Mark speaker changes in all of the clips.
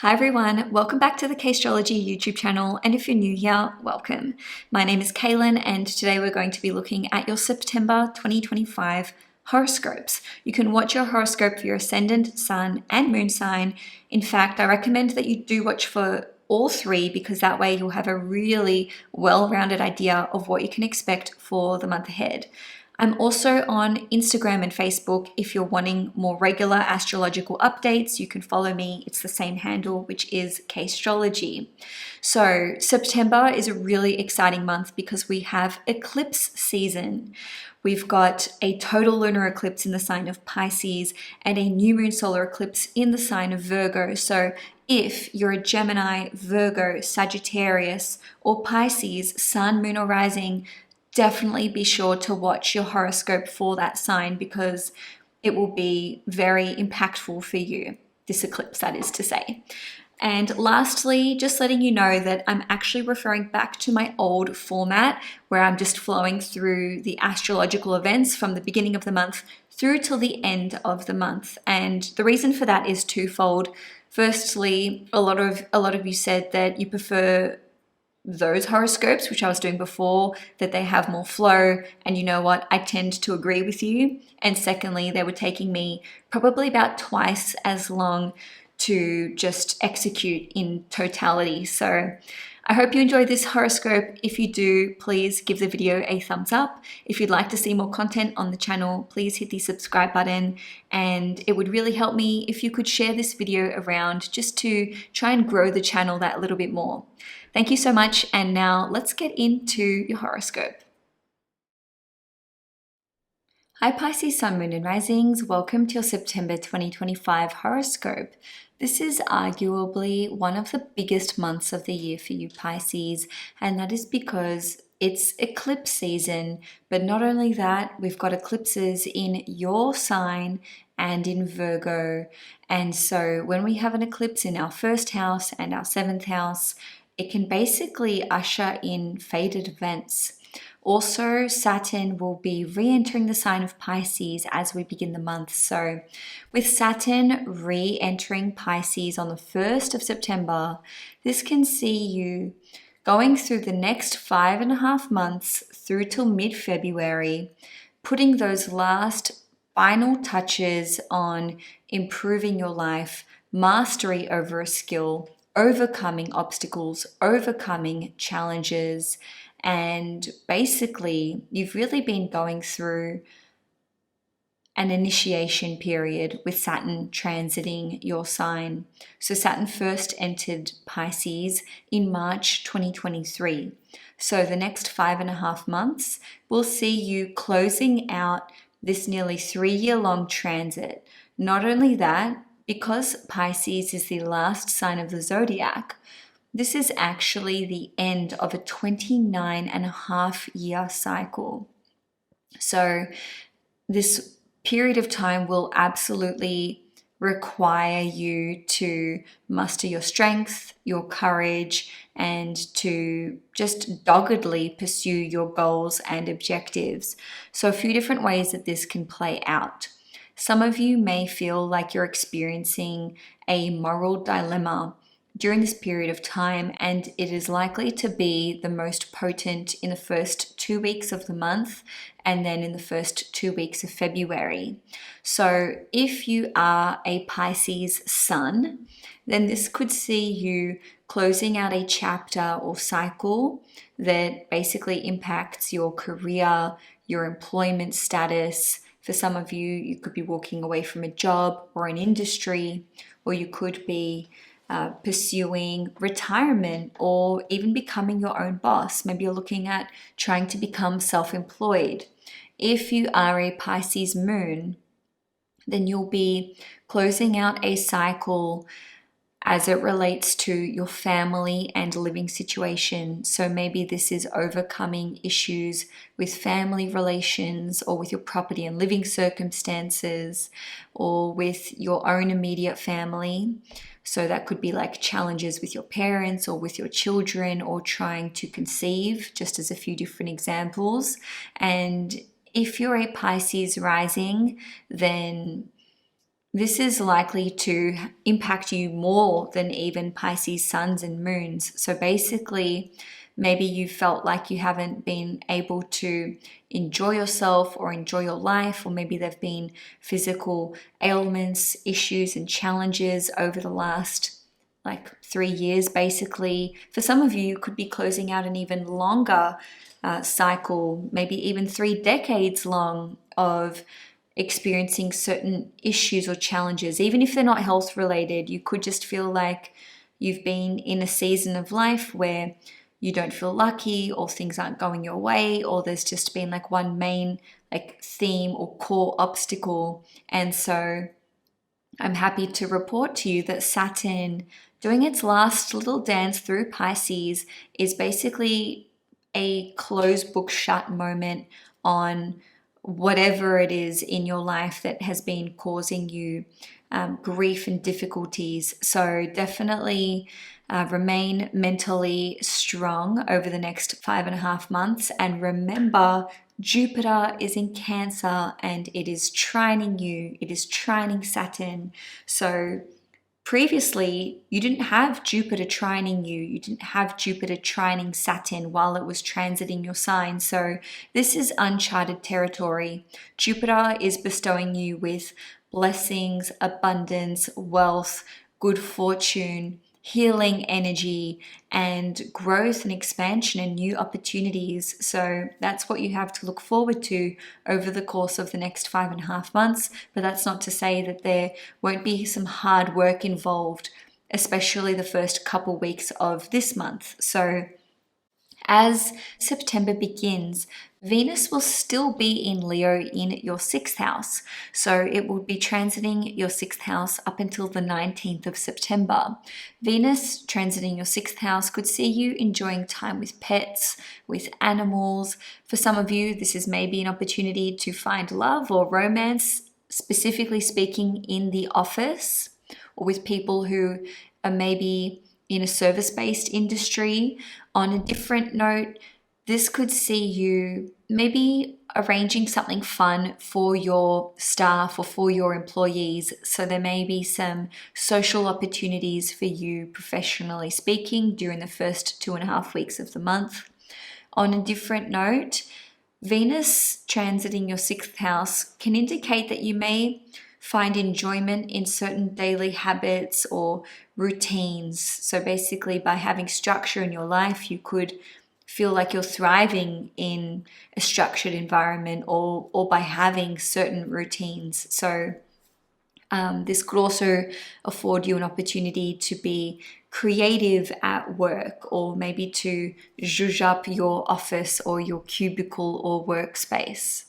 Speaker 1: Hi everyone, welcome back to the Caistrology YouTube channel, and if you're new here, welcome. My name is Cailin, and today we're going to be looking at your September 2025 horoscopes. You can watch your horoscope for your Ascendant, Sun, and Moon sign. In fact, I recommend that you do watch for all three because that way you'll have a really well-rounded idea of what you can expect for the month ahead. I'm also on Instagram and Facebook. If you're wanting more regular astrological updates, you can follow me. It's the same handle, which is Caistrology. So September is a really exciting month because we have eclipse season. We've got a total lunar eclipse in the sign of Pisces and a new moon solar eclipse in the sign of Virgo. So if you're a Gemini, Virgo, Sagittarius, or Pisces, sun, moon, or rising, definitely be sure to watch your horoscope for that sign because it will be very impactful for you, this eclipse, that is to say. And lastly, just letting you know that I'm actually referring back to my old format where I'm just flowing through the astrological events from the beginning of the month through till the end of the month. And the reason for that is twofold. Firstly, a lot of you said that you prefer those horoscopes, which I was doing before, that they have more flow, and you know what, I tend to agree with you. And secondly, they were taking me probably about twice as long to just execute in totality. So I hope you enjoyed this horoscope. If you do, please give the video a thumbs up. If you'd like to see more content on the channel, please hit the subscribe button, and it would really help me if you could share this video around just to try and grow the channel that little bit more. Thank you so much, and now let's get into your horoscope. Hi Pisces Sun, Moon and Risings, welcome to your September 2025 horoscope. This is arguably one of the biggest months of the year for you Pisces, and that is because it's eclipse season. But not only that, we've got eclipses in your sign and in Virgo. And so when we have an eclipse in our first house and our seventh house, it can basically usher in fated events. Also, Saturn will be re-entering the sign of Pisces as we begin the month. So with Saturn re-entering Pisces on the 1st of September, this can see you going through the next 5.5 months through till mid-February, putting those last final touches on improving your life, mastery over a skill, overcoming obstacles, overcoming challenges. And basically, you've really been going through an initiation period with Saturn transiting your sign. So Saturn first entered Pisces in March 2023. So the next 5.5 months will see you closing out this nearly 3-year-long transit. Not only that, because Pisces is the last sign of the Zodiac, this is actually the end of a 29.5-year cycle. So this period of time will absolutely require you to muster your strength, your courage, and to just doggedly pursue your goals and objectives. So a few different ways that this can play out. Some of you may feel like you're experiencing a moral dilemma during this period of time, and it is likely to be the most potent in the first 2 weeks of the month and then in the first 2 weeks of February. So if you are a Pisces sun, then this could see you closing out a chapter or cycle that basically impacts your career, your employment status. For some of you, you could be walking away from a job or an industry, or you could be pursuing retirement or even becoming your own boss. Maybe you're looking at trying to become self-employed. If you are a Pisces moon, then you'll be closing out a cycle as it relates to your family and living situation. So maybe this is overcoming issues with family relations or with your property and living circumstances or with your own immediate family. So that could be like challenges with your parents or with your children or trying to conceive, just as a few different examples. And if you're a Pisces rising, then this is likely to impact you more than even Pisces suns and moons. So basically, maybe you felt like you haven't been able to enjoy yourself or enjoy your life, or maybe there have been physical ailments, issues, and challenges over the last like 3 years, basically. For some of you, you could be closing out an even longer cycle, maybe even 3 decades long of experiencing certain issues or challenges. Even if they're not health related, you could just feel like you've been in a season of life where you don't feel lucky, or things aren't going your way, or there's just been like one main like theme or core obstacle. And so I'm happy to report to you that Saturn, doing its last little dance through Pisces, is basically a closed book shut moment on whatever it is in your life that has been causing you grief and difficulties. So definitely remain mentally strong over the next 5.5 months. And remember, Jupiter is in Cancer and it is trining you, it is trining Saturn. So previously, you didn't have Jupiter trining you. You didn't have Jupiter trining Saturn while it was transiting your sign. So this is uncharted territory. Jupiter is bestowing you with blessings, abundance, wealth, good fortune, healing energy, and growth and expansion and new opportunities. So that's what you have to look forward to over the course of the next 5.5 months. But that's not to say that there won't be some hard work involved, especially the first couple weeks of this month. So as September begins, Venus will still be in Leo in your 6th house. So it will be transiting your 6th house up until the 19th of September. Venus transiting your 6th house could see you enjoying time with pets, with animals. For some of you, this is maybe an opportunity to find love or romance, specifically speaking in the office, or with people who are maybe in a service-based industry. On a different note, this could see you maybe arranging something fun for your staff or for your employees. So there may be some social opportunities for you professionally speaking during the first 2.5 weeks of the month. On a different note, Venus transiting your 6th house can indicate that you may find enjoyment in certain daily habits or routines. So basically, by having structure in your life, you could feel like you're thriving in a structured environment, or by having certain routines. So this could also afford you an opportunity to be creative at work, or maybe to zhuzh up your office or your cubicle or workspace.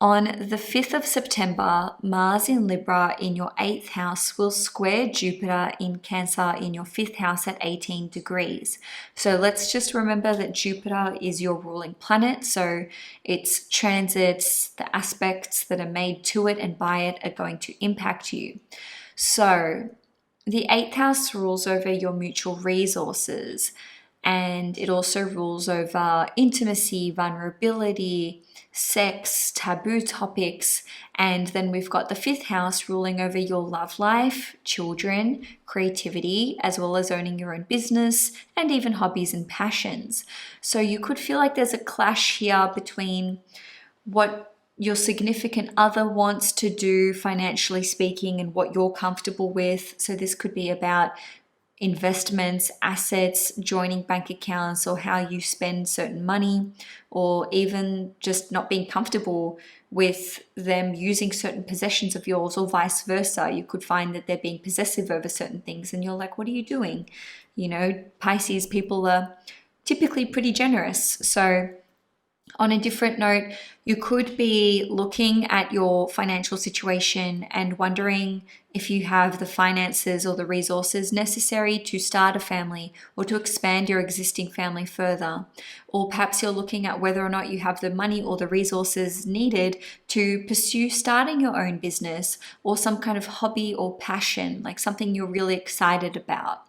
Speaker 1: On the 5th of September, Mars in Libra in your 8th house will square Jupiter in Cancer in your 5th house at 18 degrees. So let's just remember that Jupiter is your ruling planet. So its transits, the aspects that are made to it and by it, are going to impact you. So the 8th house rules over your mutual resources, and it also rules over intimacy, vulnerability, sex, taboo topics. And then we've got the 5th house ruling over your love life, children, creativity, as well as owning your own business and even hobbies and passions. So you could feel like there's a clash here between what your significant other wants to do financially speaking and what you're comfortable with. So this could be about investments, assets, joining bank accounts, or how you spend certain money, or even just not being comfortable with them using certain possessions of yours, or vice versa. You could find that they're being possessive over certain things and you're like, what are you doing? You know, Pisces people are typically pretty generous. So on a different note, you could be looking at your financial situation and wondering if you have the finances or the resources necessary to start a family or to expand your existing family further. Or perhaps you're looking at whether or not you have the money or the resources needed to pursue starting your own business or some kind of hobby or passion, like something you're really excited about.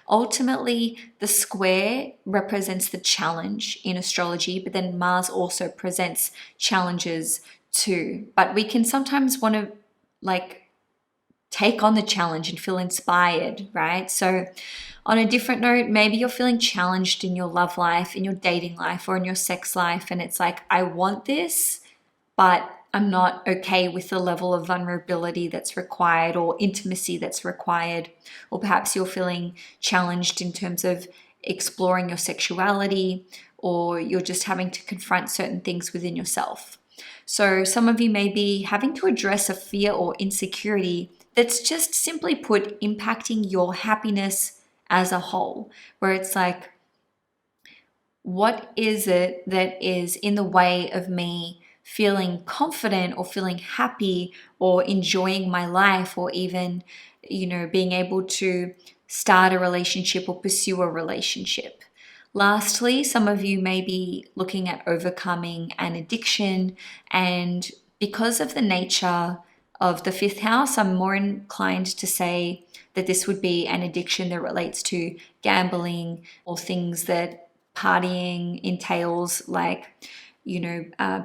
Speaker 1: Ultimately, the square represents the challenge in astrology, but then Mars also presents challenges too. But we can sometimes want to take on the challenge and feel inspired, right? So on a different note, maybe you're feeling challenged in your love life, in your dating life, or in your sex life, and it's like, I want this, but I'm not okay with the level of vulnerability that's required or intimacy that's required. Or perhaps you're feeling challenged in terms of exploring your sexuality, or you're just having to confront certain things within yourself. So some of you may be having to address a fear or insecurity that's just simply put impacting your happiness as a whole, where it's like, what is it that is in the way of me feeling confident or feeling happy or enjoying my life, or even, being able to start a relationship or pursue a relationship? Lastly, some of you may be looking at overcoming an addiction, and because of the nature of the fifth house, I'm more inclined to say that this would be an addiction that relates to gambling or things that partying entails, like,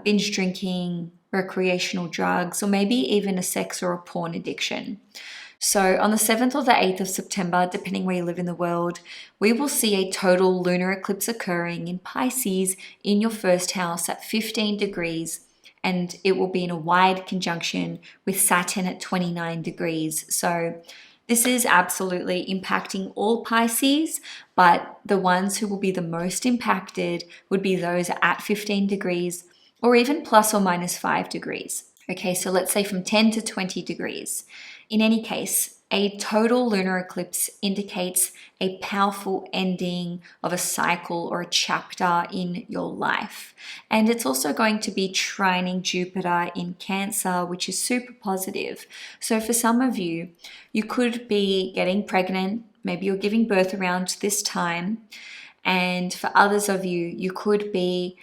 Speaker 1: binge drinking, recreational drugs, or maybe even a sex or a porn addiction. So on the 7th or the 8th of September, depending where you live in the world, we will see a total lunar eclipse occurring in Pisces in your first house at 15 degrees, and it will be in a wide conjunction with Saturn at 29 degrees. So this is absolutely impacting all Pisces, but the ones who will be the most impacted would be those at 15 degrees or even plus or minus 5 degrees. Okay, so let's say from 10 to 20 degrees. In any case, a total lunar eclipse indicates a powerful ending of a cycle or a chapter in your life. And it's also going to be trining Jupiter in Cancer, which is super positive. So for some of you, you could be getting pregnant, maybe you're giving birth around this time. And for others of you, you could be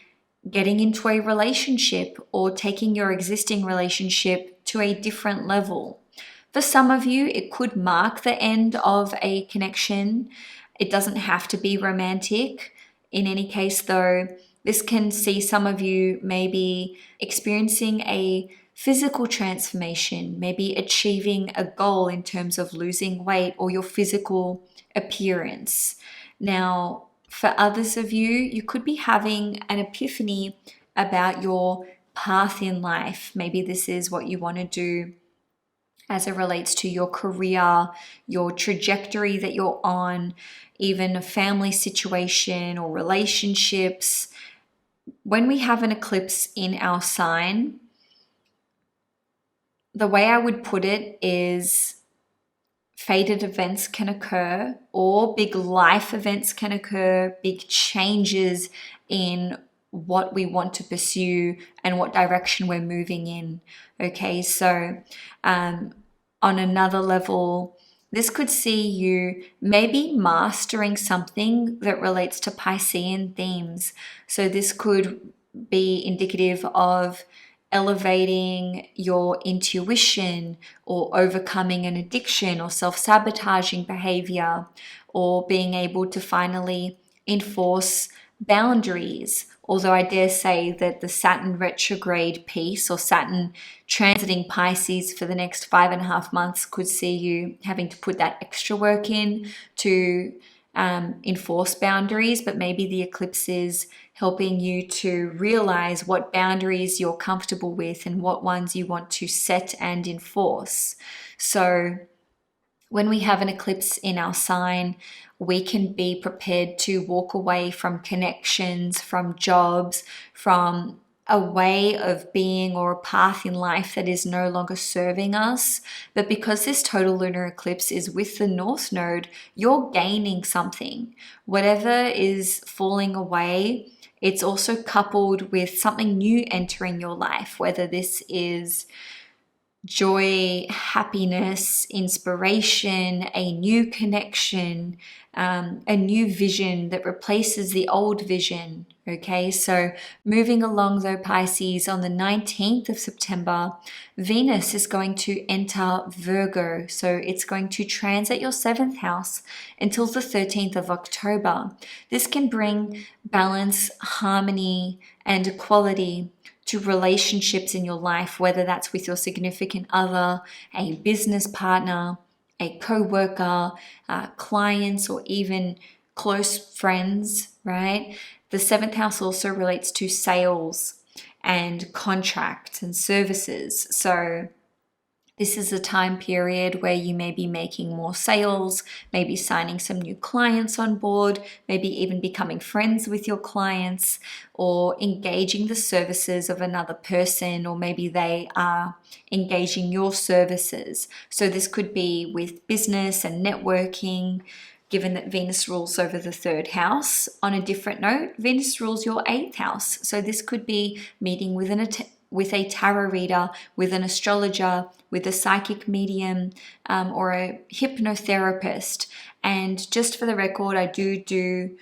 Speaker 1: getting into a relationship or taking your existing relationship to a different level. For some of you, it could mark the end of a connection. It doesn't have to be romantic. In any case, though, this can see some of you maybe experiencing a physical transformation, maybe achieving a goal in terms of losing weight or your physical appearance. Now, for others of you, you could be having an epiphany about your path in life. Maybe this is what you want to do as it relates to your career, your trajectory that you're on, even a family situation or relationships. When we have an eclipse in our sign, the way I would put it is fated events can occur, or big life events can occur, big changes in what we want to pursue and what direction we're moving in. Okay, so on another level, this could see you maybe mastering something that relates to Piscean themes. So this could be indicative of elevating your intuition, or overcoming an addiction or self-sabotaging behavior, or being able to finally enforce boundaries. Although I dare say that the Saturn retrograde piece, or Saturn transiting Pisces for the next 5.5 months, could see you having to put that extra work in to enforce boundaries, but maybe the eclipse is helping you to realize what boundaries you're comfortable with and what ones you want to set and enforce. So when we have an eclipse in our sign, we can be prepared to walk away from connections, from jobs, from a way of being or a path in life that is no longer serving us. But because this total lunar eclipse is with the North Node, you're gaining something. Whatever is falling away, it's also coupled with something new entering your life, whether this is joy, happiness, inspiration, a new connection, a new vision that replaces the old vision. Okay, so moving along though, Pisces, on the 19th of September, Venus is going to enter Virgo. So it's going to transit your 7th house until the 13th of October. This can bring balance, harmony, and equality to relationships in your life, whether that's with your significant other, a business partner, a co-worker, clients, or even close friends, right? The seventh house also relates to sales and contracts and services. So this is a time period where you may be making more sales, maybe signing some new clients on board, maybe even becoming friends with your clients, or engaging the services of another person, or maybe they are engaging your services. So this could be with business and networking, given that Venus rules over the third house. On a different note, Venus rules your eighth house. So this could be meeting with a tarot reader, with an astrologer, with a psychic medium, or a hypnotherapist. And just for the record, I do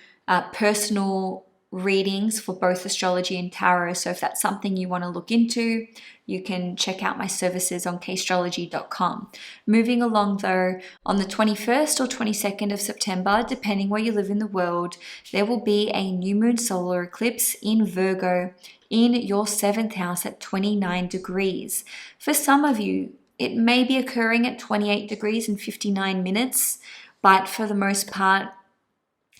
Speaker 1: personal readings for both astrology and tarot. So if that's something you want to look into, you can check out my services on Caistrology.com. Moving along though, on the 21st or 22nd of September, depending where you live in the world, there will be a new moon solar eclipse in Virgo in your seventh house at 29 degrees. For some of you, it may be occurring at 28 degrees and 59 minutes, but for the most part,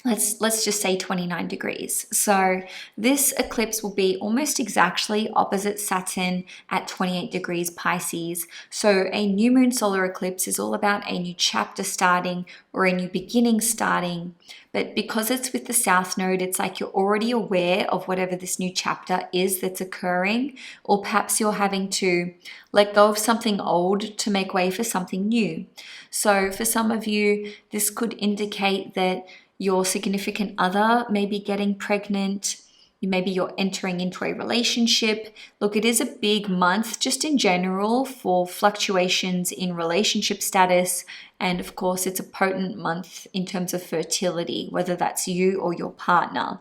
Speaker 1: let's just say 29 degrees. So this eclipse will be almost exactly opposite Saturn at 28 degrees Pisces. So a new moon solar eclipse is all about a new chapter starting or a new beginning starting. But because it's with the South Node, it's like you're already aware of whatever this new chapter is that's occurring, or perhaps you're having to let go of something old to make way for something new. So for some of you, this could indicate that your significant other may be getting pregnant. Maybe you're entering into a relationship. Look, it is a big month just in general for fluctuations in relationship status. And of course, it's a potent month in terms of fertility, whether that's you or your partner.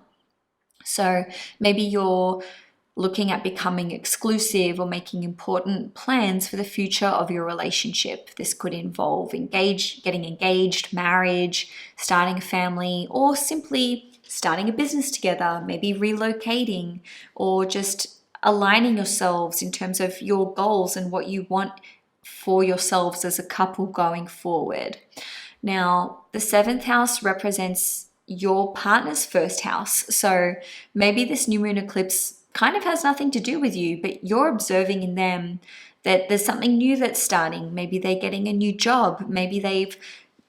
Speaker 1: So maybe you're looking at becoming exclusive or making important plans for the future of your relationship. This could involve getting engaged, marriage, starting a family, or simply starting a business together, maybe relocating, or just aligning yourselves in terms of your goals and what you want for yourselves as a couple going forward. Now, the seventh house represents your partner's first house. So maybe this new moon eclipse kind of has nothing to do with you, but you're observing in them that there's something new that's starting. Maybe they're getting a new job. Maybe they've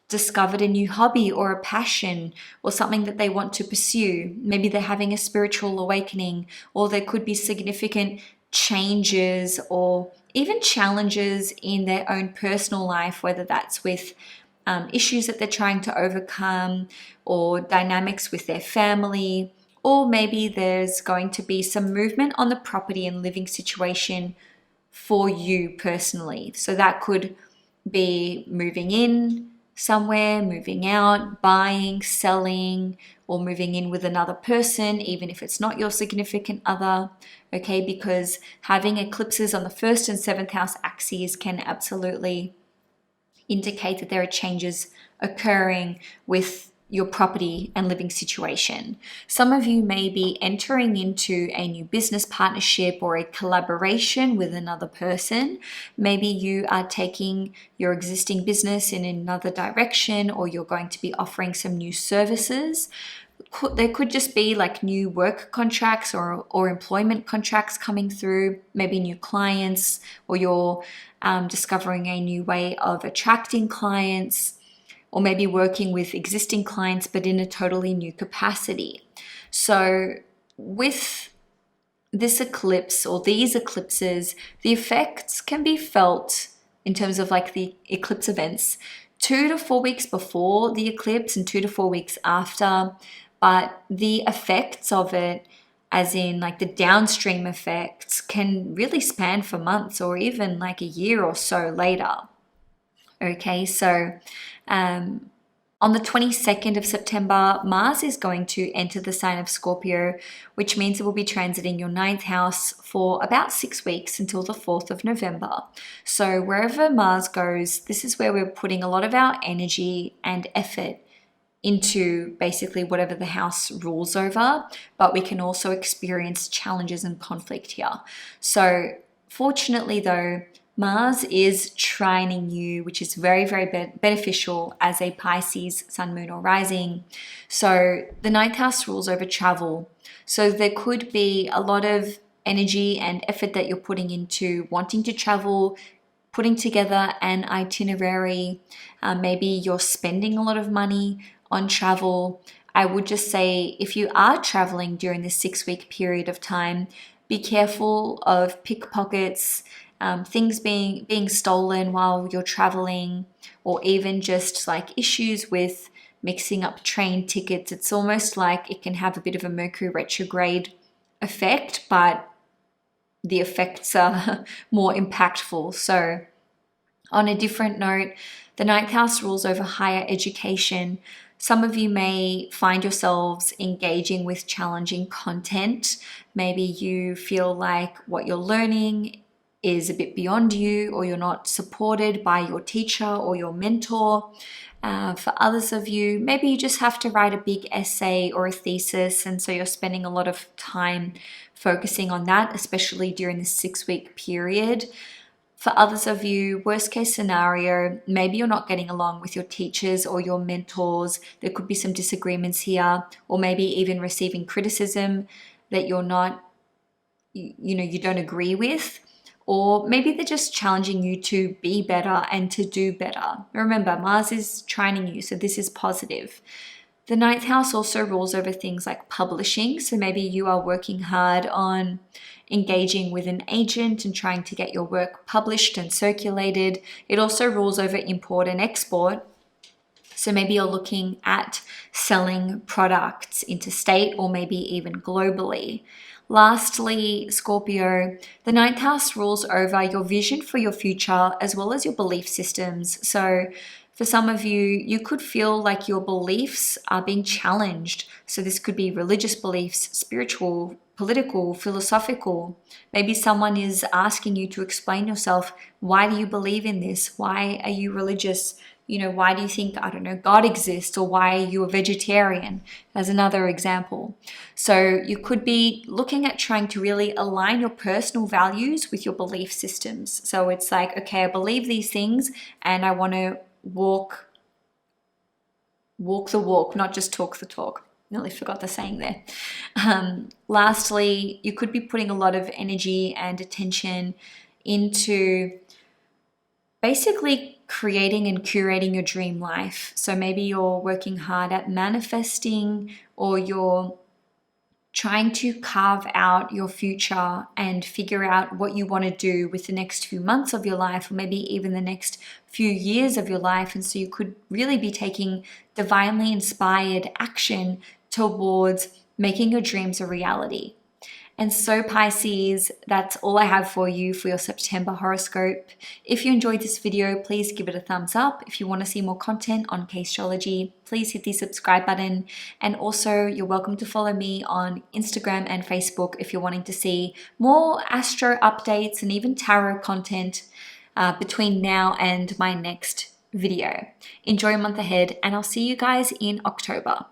Speaker 1: discovered a new hobby or a passion or something that they want to pursue. Maybe they're having a spiritual awakening, or there could be significant changes or even challenges in their own personal life, whether that's with issues that they're trying to overcome or dynamics with their family. Or maybe there's going to be some movement on the property and living situation for you personally. So that could be moving in somewhere, moving out, buying, selling, or moving in with another person, even if it's not your significant other. Okay, because having eclipses on the first and seventh house axes can absolutely indicate that there are changes occurring with your property and living situation. Some of you may be entering into a new business partnership or a collaboration with another person. Maybe you are taking your existing business in another direction, or you're going to be offering some new services. There could just be like new work contracts or employment contracts coming through, maybe new clients, or you're discovering a new way of attracting clients, or maybe working with existing clients, but in a totally new capacity. So with this eclipse or these eclipses, the effects can be felt in terms of like the eclipse events 2 to 4 weeks before the eclipse and 2 to 4 weeks after. But the effects of it, as in like the downstream effects, can really span for months or even like a year or so later. Okay, so on the 22nd of September, Mars is going to enter the sign of Scorpio, which means it will be transiting your ninth house for about 6 weeks until the 4th of November. So wherever Mars goes, this is where we're putting a lot of our energy and effort into basically whatever the house rules over, but we can also experience challenges and conflict here. So fortunately though, Mars is trining you, which is very, very beneficial as a Pisces sun, moon, or rising. So the ninth house rules over travel. So there could be a lot of energy and effort that you're putting into wanting to travel, putting together an itinerary. Maybe you're spending a lot of money on travel. I would just say if you are traveling during this 6-week period of time, be careful of pickpockets, things being stolen while you're traveling, or even just like issues with mixing up train tickets. It's almost like it can have a bit of a Mercury retrograde effect, but the effects are more impactful. So on a different note, the ninth house rules over higher education. Some of you may find yourselves engaging with challenging content. Maybe you feel like what you're learning is a bit beyond you, or you're not supported by your teacher or your mentor. For others of you, maybe you just have to write a big essay or a thesis, and so you're spending a lot of time focusing on that, especially during this 6-week period. For others of you, worst case scenario, maybe you're not getting along with your teachers or your mentors. There could be some disagreements here, or maybe even receiving criticism that you're not, you don't agree with. Or maybe they're just challenging you to be better and to do better. Remember, Mars is trining you, so this is positive. The ninth house also rules over things like publishing. So maybe you are working hard on engaging with an agent and trying to get your work published and circulated. It also rules over import and export. So maybe you're looking at selling products interstate or maybe even globally. Lastly, Scorpio, the ninth house rules over your vision for your future as well as your belief systems. So for some of you, you could feel like your beliefs are being challenged. So this could be religious beliefs, spiritual, political, philosophical. Maybe someone is asking you to explain yourself. Why do you believe in this? Why are you religious? Why do you think, God exists? Or why are you a vegetarian? As another example. So you could be looking at trying to really align your personal values with your belief systems. So it's like, okay, I believe these things and I want to walk the walk, not just talk the talk. Nearly forgot the saying there. Lastly, you could be putting a lot of energy and attention into basically creating and curating your dream life. So maybe you're working hard at manifesting, or you're trying to carve out your future and figure out what you want to do with the next few months of your life, or maybe even the next few years of your life. And so you could really be taking divinely inspired action towards making your dreams a reality. And so Pisces, that's all I have for you for your September horoscope. If you enjoyed this video, please give it a thumbs up. If you want to see more content on Caistrology, please hit the subscribe button. And also, you're welcome to follow me on Instagram and Facebook if you're wanting to see more astro updates and even tarot content between now and my next video. Enjoy your month ahead, and I'll see you guys in October.